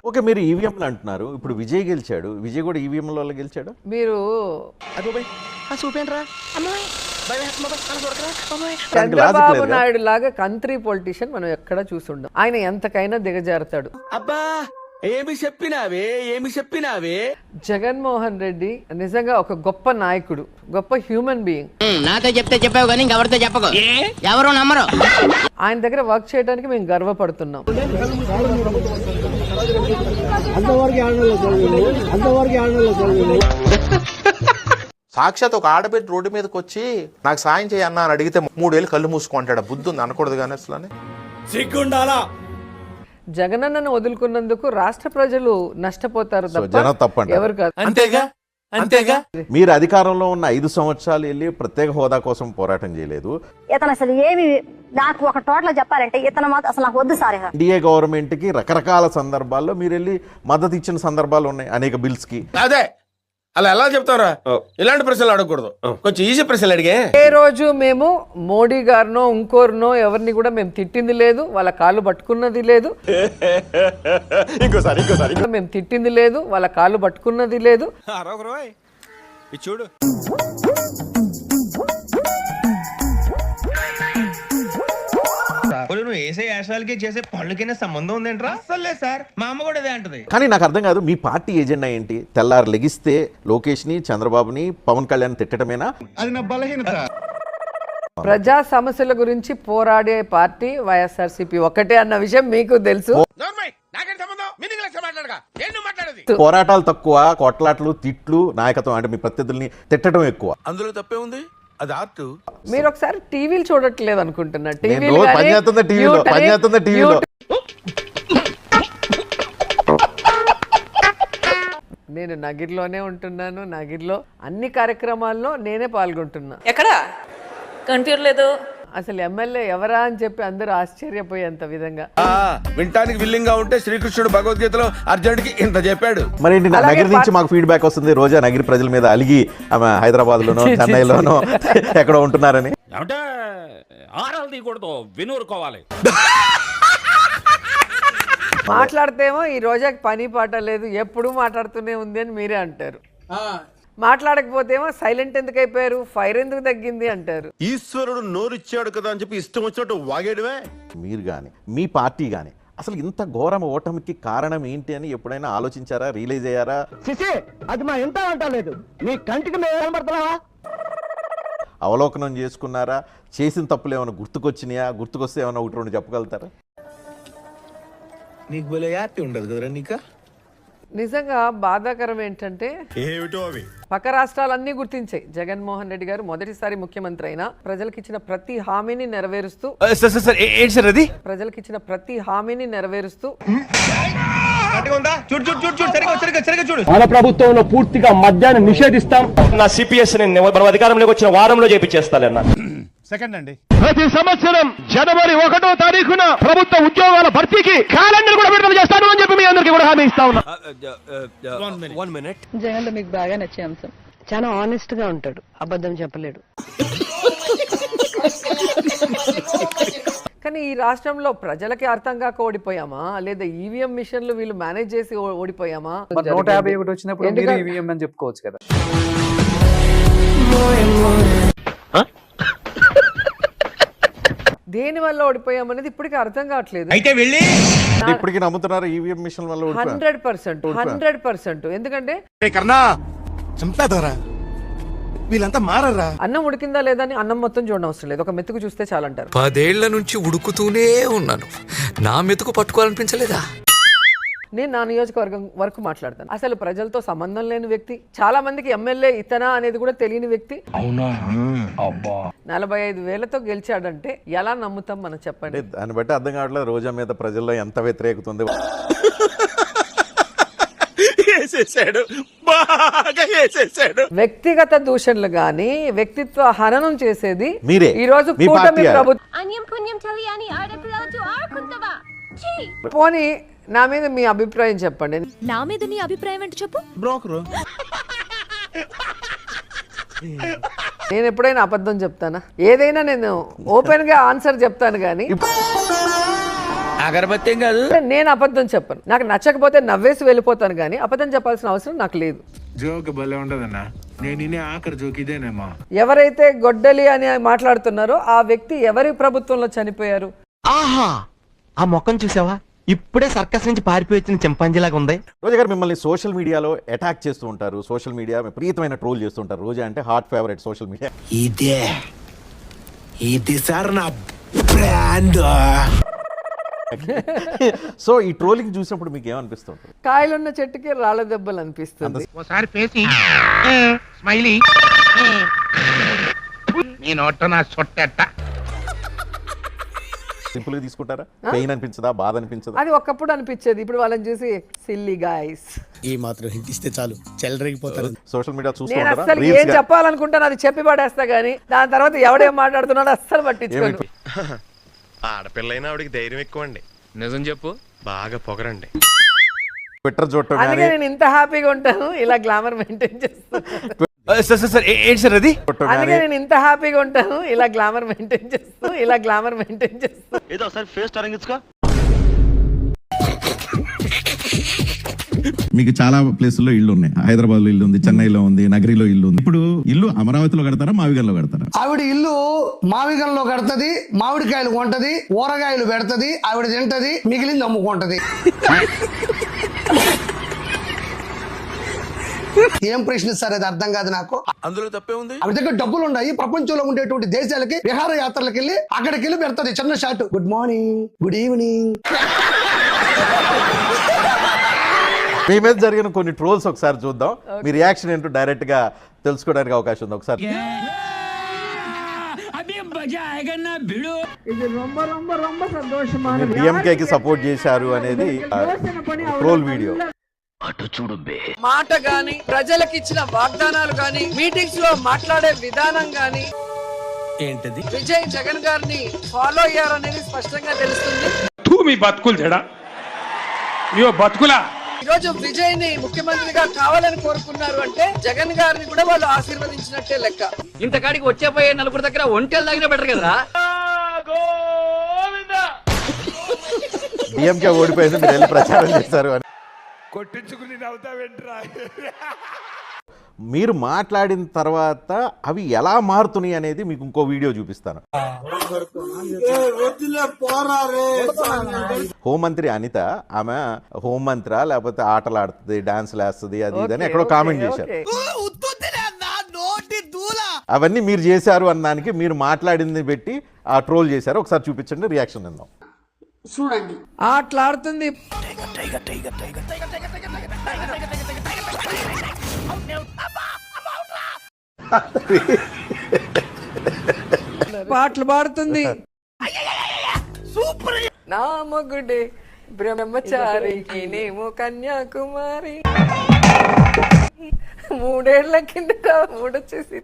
Okay, మీరు ఈవీఎంలు అంటున్నారు. ఇప్పుడు విజయ్ గెలిచాడు, విజయ్ కూడా ఈవీఎంల వల్ల గెలిచాడు. మీరు చంద్రబాబు నాయుడు లాగా కంట్రీ పొలిటీషియన్ మనం ఎక్కడ చూసుండం. ఆయన ఎంతకైనా దిగజారుతాడు. అబ్బా ఏమి చెప్పినావే. జగన్మోహన్ రెడ్డి నిజంగా ఒక గొప్ప నాయకుడు, గొప్ప హ్యూమన్ బీయింగ్. నాతో చెప్తే చెప్పావు కానీ ఎవరితో చెప్పకు, ఎవరు నమ్మరు. ఆయన దగ్గర వర్క్ చేయడానికి మేము గర్వపడుతున్నాం. సాక్షాత్ ఒక ఆడబిడ్డ రోడ్డు మీదకి వచ్చి నాకు సాయం చేయన్నా అని అడిగితే 3 ఏళ్ళు కళ్ళు మూసుకుంటాడు. బుద్ధి ఉంది అనకూడదు కానీ అసలు సిగ్గుండాలా. జగనన్నను వదులుకున్నందుకు రాష్ట్ర ప్రజలు నష్టపోతారు జనం తప్పండి, ఎవరు కాదు. అంతేగా మీరు అధికారంలో ఉన్న 5 సంవత్సరాలు వెళ్ళి ప్రత్యేక హోదా కోసం పోరాటం చేయలేదు. ఇతను అసలు ఏమి నాకు ఒక టోటల్ చెప్పాలంటే ఇతను మాత్రం అసలు నాకు వద్దు సార్. ఎన్డీఏ గవర్నమెంట్ కి రకరకాల సందర్భాల్లో మీరు వెళ్ళి మద్దతు ఇచ్చిన సందర్భాలు ఉన్నాయి, అనేక బిల్స్ కి. అదే అలా ఎలా చెప్తారా? ఇలాంటి ప్రశ్నలు అడగకూడదు, కొంచెం ఈజీ ప్రశ్నలు అడిగే. ఏ రోజు మేము మోడీ గారినో ఇంకోరినో ఎవరిని కూడా మేము తిట్టింది లేదు, వాళ్ళ కాళ్ళు పట్టుకున్నది లేదు. మేము తిట్టింది లేదు, వాళ్ళ కాళ్ళు పట్టుకున్నది లేదు. చూడు నువ్వు వేసే యాశాలకి చేసే పనులకైనా సంబంధం ఉందేంట్రా? అసలు లేదు సార్, మా అమ్మ కూడా అదే అంటది. కానీ నాకు అర్థం కాదు, మీ పార్టీ ఎజెండా ఏంటి? తెల్లారు లెగిస్తే లోకేష్ ని, చంద్రబాబుని, పవన్ కళ్యాణ్ తిట్టడమేనా? అది నా బలహీనత. ప్రజా సమస్యల గురించి పోరాడే పార్టీ వైఎస్ఆర్సీపీ ఒకటే అన్న విషయం మీకు తెలుసు. పోరాటాలు తక్కువ, కొట్లాట్లు, తిట్లు, నాయకత్వం అంటే మీ ప్రత్యర్థుల్ని తిట్టడం ఎక్కువ. అందులో తప్పే ఉంది, అది ఆర్ట్. మీరు ఒకసారి టీవీలు చూడట్లేదు అనుకుంటున్నా. నేను నగిరిలోనే ఉంటున్నాను. నగిరిలో అన్ని కార్యక్రమాల్లో నేనే పాల్గొంటున్నా. ఎక్కడ కనిపించలేదు. అసలు ఎమ్మెల్యే ఎవరా అని చెప్పి అందరూ ఆశ్చర్యపోయేంత విధంగా. వినటానికి విల్లింగ్ గా ఉంటే శ్రీకృష్ణుడు భగవద్గీతలో అర్జునుడికి ఇంత చెప్పాడు. మరి ఏంటి, నగిరి నుంచి మాకు ఫీడ్బ్యాక్ వస్తుంది రోజా నగిరి ప్రజల మీద అలిగి ఆమె హైదరాబాద్ లోనో చెన్నైలోనో ఎక్కడో ఉంటున్నారని. వినూరుకోవాలి. మాట్లాడితేమో ఈ రోజాకి పని పాట లేదు, ఎప్పుడు మాట్లాడుతూనే ఉంది అని మీరే అంటారు. మాట్లాడకపోతేమో సైలెంట్ ఎందుకు అయిపోయారు, ఫైర్ ఎందుకు తగ్గింది అంటారు. ఈశ్వరుడు నోరిచ్చాడు కదా అని చెప్పి ఇష్టం వచ్చినట్టు వాగేయడమే. మీరు కానీ మీ పార్టీ కానీ అసలు ఇంత ఘోరం ఓటమికి కారణం ఏంటి అని ఎప్పుడైనా ఆలోచించారా, రియలైజ్ అయ్యారా? అది మా ఎంత అంటలేదు, నీ కంటికి కనబడుతున్నావా? అవలోకనం చేసుకున్నారా? చేసిన తప్పులు ఏమైనా గుర్తుకొచ్చినాయా? గుర్తుకొస్తే ఏమైనా 1-2 చెప్పగలుగుతారా? నీకు భలే హ్యాపీ ఉండదు కదరా నీకా? నిజంగా బాధాకరం ఏంటంటే పక్క రాష్ట్రాలన్నీ గుర్తించాయి. జగన్మోహన్ రెడ్డి గారు మొదటిసారి ముఖ్యమంత్రి అయినా ప్రజలకు ఇచ్చిన ప్రతి హామీని నెరవేరుస్తూ మన ప్రభుత్వంలో పూర్తిగా మద్యాన్ని నిషేధిస్తాం. నా సిపిఎస్ మనం అధికారంలోకి వచ్చిన వారంలో చేపించేస్తానన్నా. సెకండ్ అండి, ప్రతి సంవత్సరం జనవరి 1వ తారీఖున ప్రభుత్వ ఉద్యోగాల భర్తీకి క్యాలెండర్ కూడా విడుదల చేస్తాను అని చెప్పి మీ అందరికీ కూడా హామీ ఇస్తా ఉన్నా. జగన్ మీకు బాగా నచ్చే అంశం, చాలా ఆనెస్ట్ గా ఉంటాడు, అబద్ధం చెప్పలేడు. కానీ ఈ రాష్ట్రంలో ప్రజలకి అర్థం కాక ఓడిపోయామా, లేదా ఈవీఎం మిషన్లు వీళ్ళు మేనేజ్ చేసి ఓడిపోయామా? 151 వచ్చినప్పుడు మీరు ఈవీఎం అని చెప్పుకోవచ్చు కదా. దేని వల్ల ఓడిపోయామనేది ఇప్పటికీ అర్థం కావట్లేదు. అయితే వెళ్ళి ఇప్పటికీ నమ్ముతున్నారు ఈవీఎం మిషన్ వల్ల? 100%. ఎందుకంటే వీళ్ళంతా మారరా? అన్నం ఉడికిందా లేదా అని అన్నం మొత్తం చూడడం అవసరం లేదు, ఒక మెతుకు చూస్తే చాలంటారు. 10 ఏళ్ల నుంచి ఉడుకుతూనే ఉన్నాను, నా మెతుకు పట్టుకోవాలనిపించలేదా? నేను నా నియోజకవర్గం వరకు మాట్లాడతాను. అసలు ప్రజలతో సంబంధం లేని వ్యక్తి, చాలా మందికి ఎమ్మెల్యే ఇతనా అనేది కూడా తెలియని వ్యక్తి. 45,000తో గెలిచాడంటే ఎలా నమ్ముతాం మనం, చెప్పండి. దాన్ని బట్టి అర్థం కావట్లేదు రోజా మీద ప్రజల్లో ఎంత వ్యతిరేకత ఉంది. వ్యక్తిగత దూషణలు గాని వ్యక్తిత్వ హననం చేసేది మీరే. ఈ రోజు కూటమి ప్రభుత్వం. పోనీ నా మీద మీ అభిప్రాయం చెప్పండి. నా మీద నీ అభిప్రాయం ఏంటి చెప్పు. బ్రోకరు. నేను ఎప్పుడైనా అబద్ధం చెప్తానా? ఏదైనా నేను ఓపెన్ గా ఆన్సర్ చెప్తాను. కానీ అగరబత్తి ఏం కాదు. నేను అబద్ధం చెప్పను, నాకు నచ్చకపోతే నవ్వేసి వెళ్ళిపోతాను, కానీ అబద్ధం చెప్పాల్సిన అవసరం నాకు లేదు. జోక్ భలే ఉండదన్నా, నేను ఆఖరి జోక్ ఇదేనేమా. ఎవరైతే గొడ్డలి అని మాట్లాడుతున్నారో ఆ వ్యక్తి ఎవరి ప్రభుత్వంలో చనిపోయారు? ఆహా, ఆ మొక్కం చూసావా, ఇప్పుడే సర్కస్ నుంచి పారిపోయి వచ్చిన చింపాంజీలాగా ఉంది. రోజా గారు, మిమ్మల్ని సోషల్ మీడియాలో అటాక్ చేస్తూ ఉంటారు, సోషల్ మీడియా విపరీతమైన ట్రోల్ చేస్తూ ఉంటారు. రోజా అంటే హాట్ ఫేవరెట్ సోషల్ మీడియా. ఇది సార్ నా బ్రాండ్. సో ఈ ట్రోలింగ్ చూసినప్పుడు మీకు ఏమనిపిస్తుంది? కాయలున్న చెట్టుకి రాళ్ళ దెబ్బలు అనిపిస్తుంది. ఒకసారి పేసి స్మైలీ నీ నోట నా చొట్టెట్ట. సింపుల్ గా తీసుకుంటారా? పెయిన్ అనిపించదా, బాధ అనిపించదా? అది ఒకప్పుడు అనిపించేది, ఇప్పుడు వాళ్ళని చూసి సిల్లీ గాయ్స్. ఈ మాత్రం హింట్ ఇస్తే చాలు చెలరేగిపోతారు. సోషల్ మీడియా చూస్తూ నేను ఉంటారా? అసలు ఏం చెప్పాలనుకుంటాను అది చెప్పి పడేస్తా, గానీ దాని తర్వాత ఎవడేం మాట్లాడుతున్నాడో అస్సలు పట్టించుకోను. ఆడపిల్లైనా ఆవిడికి ధైర్యం ఎక్కువ అండి. నిజం చెప్పు. బాగా పొగరండి. ట్విట్టర్ చూడటం అందుకే కానీ, నేను ఇంత హ్యాపీగా ఉంటాను, ఇలా గ్లామర్ మెయింటైన్ చేస్తాను. ఏంటి సార్ అది? అందుకే నేను ఇంత హ్యాపీగా ఉంటాను, ఇలా గ్లామర్ మెయింటైన్ చేస్తాను, ఇలా గ్లామర్ మెయింటైన్ చేస్తాను. ఏదో ఒకసారి ఫేస్ తరంగించుకో. మీకు చాలా ప్లేసుల్లో ఇల్లు ఉన్నాయి. హైదరాబాద్ లో ఇల్లు ఉంది, చెన్నైలో ఉంది, నగరిలో ఇల్లు ఉంది. ఇప్పుడు ఇల్లు అమరావతిలో కడతారా, మావిగల్లో కడతారా? ఆవిడ ఇల్లు మావిగంలో కడతది, మామిడికాయలు కొంటది, ఊరగాయలు పెడతది, ఆవిడ తింటది, మిగిలింది అమ్ముకుంటది. ఏం ప్రశ్న సార్ అది, అర్థం కాదు నాకు. అందులో తప్పే ఉంది. ఆవిడ దగ్గర డబ్బులు ఉన్నాయి, ప్రపంచంలో ఉండేటువంటి దేశాలకి విహార యాత్రలకు వెళ్ళి అక్కడికి వెళ్ళి పెడతది చిన్న shot. Good morning, good evening. మీ మీద జరిగిన కొన్ని ట్రోల్స్ ఒకసారి చూద్దాం. మీ రియాక్షన్ ఏంటో డైరెక్ట్ గా తెలుసుకోవడానికి అవకాశం ఉంది. ఒకసారి డిఎంకేకి సపోర్ట్ చేశారు అనేది ట్రోల్ వీడియో. మాట గాని, ప్రజలకు ఇచ్చిన వాగ్దానాలు గాని, మీటింగ్స్ లో మాట్లాడే విధానం గాని, ఏంటది? విజయ్ జగన్ గారిని ఫాలో అయ్యారనేది స్పష్టంగా తెలుస్తుంది. మీ బతుకులు చెడా, ఇయో బతుకులా. ఈరోజు విజయ్ ని ముఖ్యమంత్రిగా కావాలని కోరుకున్నారు అంటే జగన్ గారిని కూడా వాళ్ళు ఆశీర్వదించినట్టే లెక్క. ఇంతకాడికి వచ్చే పోయే నలుగురు దగ్గర ఒంటెలు తాగినా బెటర్ కదా. డిఎంకే ఓడిపోయింది, మీరు వెళ్ళి ప్రచారం చేశారు అని కొట్టించుకుని నవ్వుతావేంట్రా? మీరు మాట్లాడిన తర్వాత అవి ఎలా మారుతున్నాయి అనేది మీకు ఇంకో వీడియో చూపిస్తాను. హోంమంత్రి అనిత, ఆమె హోంమంత్రి లేకపోతే ఆటలు ఆడుతుంది, డాన్స్లు వేస్తుంది, అది ఇదని ఎక్కడో కామెంట్ చేశారు. అవన్నీ మీరు చేశారు అన్నానికి మీరు మాట్లాడింది పెట్టి ఆ ట్రోల్ చేశారు. ఒకసారి చూపించండి, రియాక్షన్ విందాం. చూడండి ఆటలాడుతుంది, పాటలు పాడుతుంది. నా మొగుడే బ్రహ్మచారికి నేమో కన్యాకుమారి. 3 ఏళ్ల కిందట మూడొచ్చేసి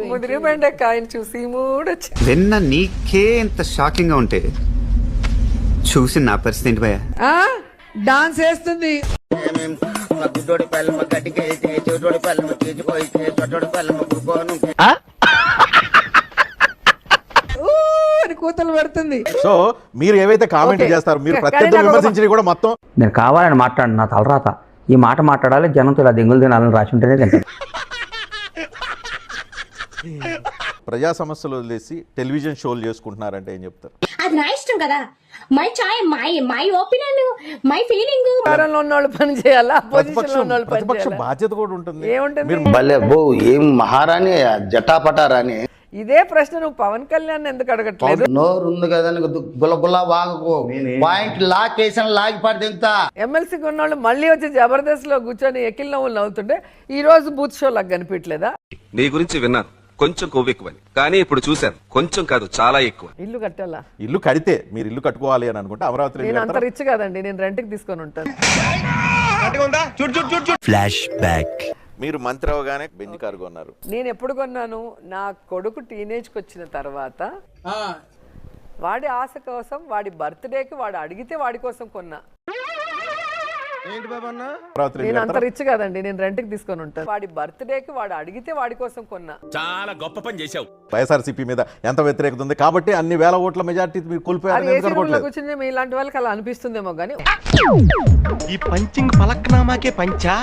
ముదిరి బెండకాయని చూసి మూడొచ్చి. విన్న నీకే ఇంత షాకింగ్ గా ఉంటే చూసి నా పరిస్థితి ఏంటి భయ్యా? డాన్స్ వేస్తుంది. కూతలు పెడుతుంది. సో మీరు ఏవైతే కామెంట్ చేస్తారు, మీరు ప్రత్యర్థులు విమర్శించి కూడా మొత్తం నేను కావాలని మాట్లాడు, నా తలరాత ఈ మాట మాట్లాడాలి, జనంతో ఇలా దెంగులు తినాలని రాసి ఉంటేనే తింటాను. ప్రజా సమస్యలు వదిలేసి టెలివిజన్ షోలు చేసుకుంటున్నారంటే ఏం చెప్తారు? అది నా ఇష్టం కదా, my chai, my opinion, my feeling. అధికారంలో ఉన్నోళ్ళు పని చేయాలా, అపోజిషన్ లో ఉన్నోళ్ళు పని ప్రతిపక్ష చేయాలా? బాధ్యత కూడా ఉంటుంది. ఏముంటుంది? ఏం మహారాణి జటాపటారాని. ఇదే ప్రశ్న నువ్వు పవన్ కళ్యాణ్ ఎందుకు అడగట్లేదు? నోరు ఉంది కదా, గులగులా వాగకు, పాయింట్ లాకేషన్ లాగి పడి దిగుతా. ఎమ్మెల్సీకి ఉన్నోళ్ళు మళ్ళీ వచ్చి జబర్దస్త్ లో కూర్చొని ఎకిల్ నవ్వులు నవ్వుతుంటే ఈ రోజు బూత్ షో లాగా కనిపించలేదా? నీ గురించి విన్నాను, కొంచెం కొవ్వు ఎక్కువని, కానీ ఇప్పుడు చూశాను కొంచెం కాదు చాలా ఎక్కువ. ఇల్లు కట్టాలా? ఇల్లు కడితే మీరు ఇల్లు కట్టుకోవాలి అని అనుకుంటే అమరావతిలో నేను అంత రిచ్ కాదండి, నేను రెంట్కి తీసుకొని ఉంటాను. Flash back. మీరు మంత్రి అవగానే బెంజ్ కారు కొన్నారు. నేను ఎప్పుడు కొన్నాను? నా కొడుకు టీనేజ్కి వచ్చిన తర్వాత వాడి ఆశ కోసం, వాడి బర్త్డేకి వాడు అడిగితే వాడి కోసం కొన్నా. అమరావతిలో ఇల్లు నేను అంత కడతారా? రిచ్ కాదండి, నేను రెంట్కి తీసుకొని ఉంటాను. వాడి బర్త్డేకి వాడు అడిగితే వాడి కోసం కొన్నా. చాలా గొప్ప పని చేశావు. వైఎస్ఆర్సీపీ మీద ఎంత వ్యతిరేకత ఉంది కాబట్టి అన్ని వేల ఓట్ల మెజార్టీ మీరు అది కోల్పోయారని ఏసీ ఎందుకు రూమ్లో అనుకోవట్లేదు? కూర్చుని మీ ఇలాంటి వాళ్ళకి అలా అనిపిస్తుందేమో కానీ ఈ పంచింగ్ పలక్నామాకే పంచా